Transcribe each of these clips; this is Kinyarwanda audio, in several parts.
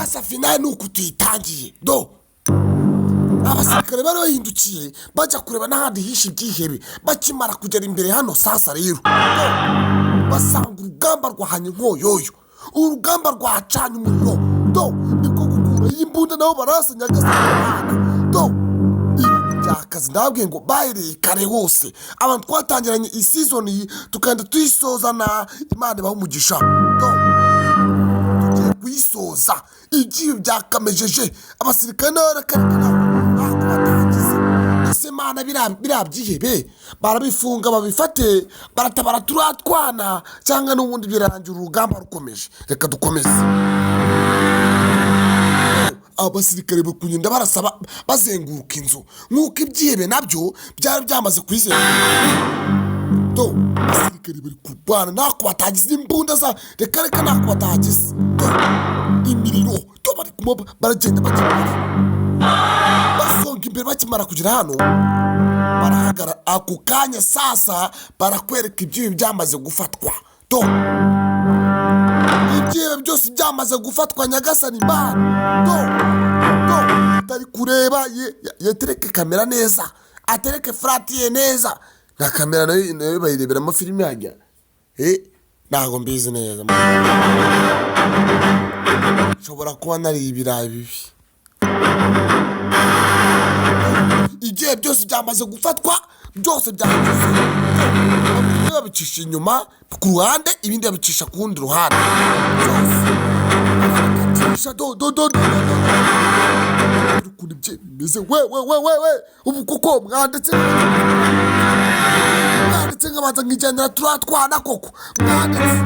sasa finale nuko tuyitangiye do abasirikare bari bahindukiye bajya kureba n'ahandi hishe ibyihebe bakimara kugera imbere hano sasa rero basanga urugamba rwahanye nkoyoyo urugamba rwacanye umuriro do niko gukura y'imbunda nabo barasa Nyagasani do byakazi ndabwiye ngo bayireye kare hose abantu twatangiranye season iyi tukanda tuyisozana Imana ibaha umugisha do tugiye kuyisoza igihe byakamejeje abasirikare n'abakarikana batangize ese Mana birabyihebe barabifunga babifate baratabara turatwana cyangwa n'ubundi birarangira urugamba rukomeje reka dukomeze abasirikare bakugenda barasaba bazenguruka inzu nkuko ibyihebe nabyo byari byamaze kwizenguruka do abasirikare bari kurwana nako batagize imbunda za reka nako batagize imiriro do bari kumoba baragenda basonga imbere bakimara kugera hano barahagara ako kanya sasa barakwereka ibyihebe byamaze gufatwa do ibyihebe byose byamaze gufatwa Nyagasani Imana do atari kureba yatereke kamera neza atereke frati neza na kamera nayo bayireberamo filime hajya ntago mbizi neza nshobora kuba nari ibirayi bibi igihe byose byamaze gufatwa byose byamaze babicisha inyuma ku ruhande ibindi babicisha ku rundi ruhande ukuntu ibyo bimeze we ubu kuko mwanditse nk'abanza nk'igendera turatwana koko mwanditse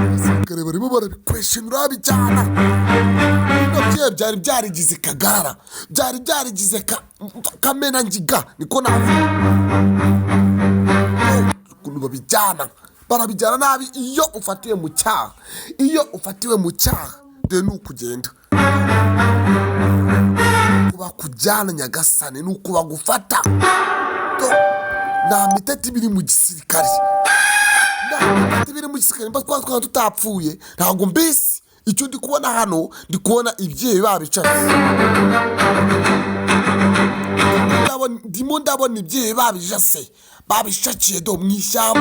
abasirikare barimo barabikweshenura babijyana bino byari byarigize kagara byari byarigize kamena ngiga niko navuga ukuntu barabijyana nabi iyo ufatiwe mu cyaha de nukugenda kuba kujyana Nyagasani nuko bagufata nta miteti biri mu gisirikare mba twatwana tutapfuye ntabwo mbese icyo ndi kubona hano ndi kubona ibyihebe babicaye ndimo ndabona ibyihebe babijase babishakiye do mu ishyamba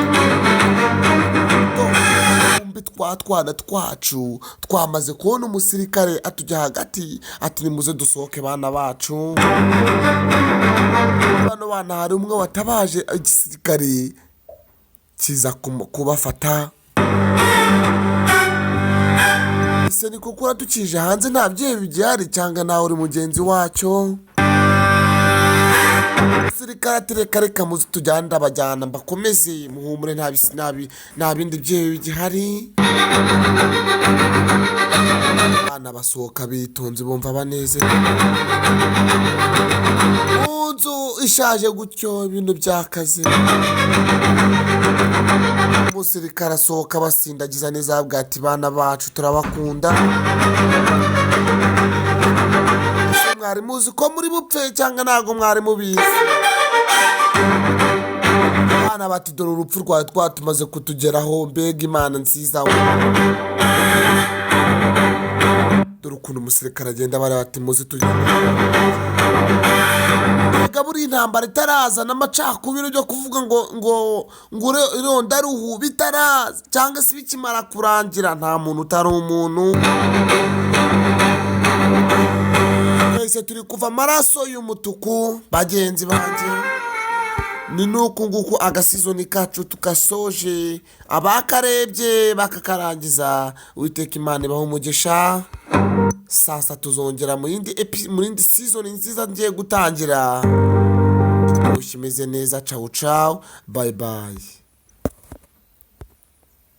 twatwana twacu twamaze kubona umusirikare atujya hagati ati nimuze dusohoke bana bacu bano bana hari umwe watabaje igisirikare kiza kubafata ese ni kuko tukije hanze nta byihebe bigihari cyangwa nawe uri mugenzi wacyo sirikare atereka reka muzi tujyane ndabajyana mbakomeze muhumure nta bindi byihebe bigihari abana basohoka bitonze bumva baneze mu nzu ishaje gutyo ibintu byakaze umusirikare asohoka basindagiza neza bwati bana bacu turabakunda mwari muzi ko muri bupfe cyangwa ntago mwari mubizi abana bati dore urupfu rwawe twatumaze kutugeraho mbega Imana nziza dore ukuntu umusirikare agenda bareba ati muzi tugenda mbega buri intambara itaraza n'amacakubiri byo kuvuga ngo ironda ruhu bitaraza cyangwa se bikimara kurangira nta muntu utari umuntu twese turi kuva amaraso y'umutuku bagenzi banjye ni nuko nguko agasizoni kacu tukasoje abakarebye bakakarangiza Uwiteka Imana ibaha umugisha sasa tuzongera mu yindi season nziza ngiye gutangira imeze neza ciao bye bye.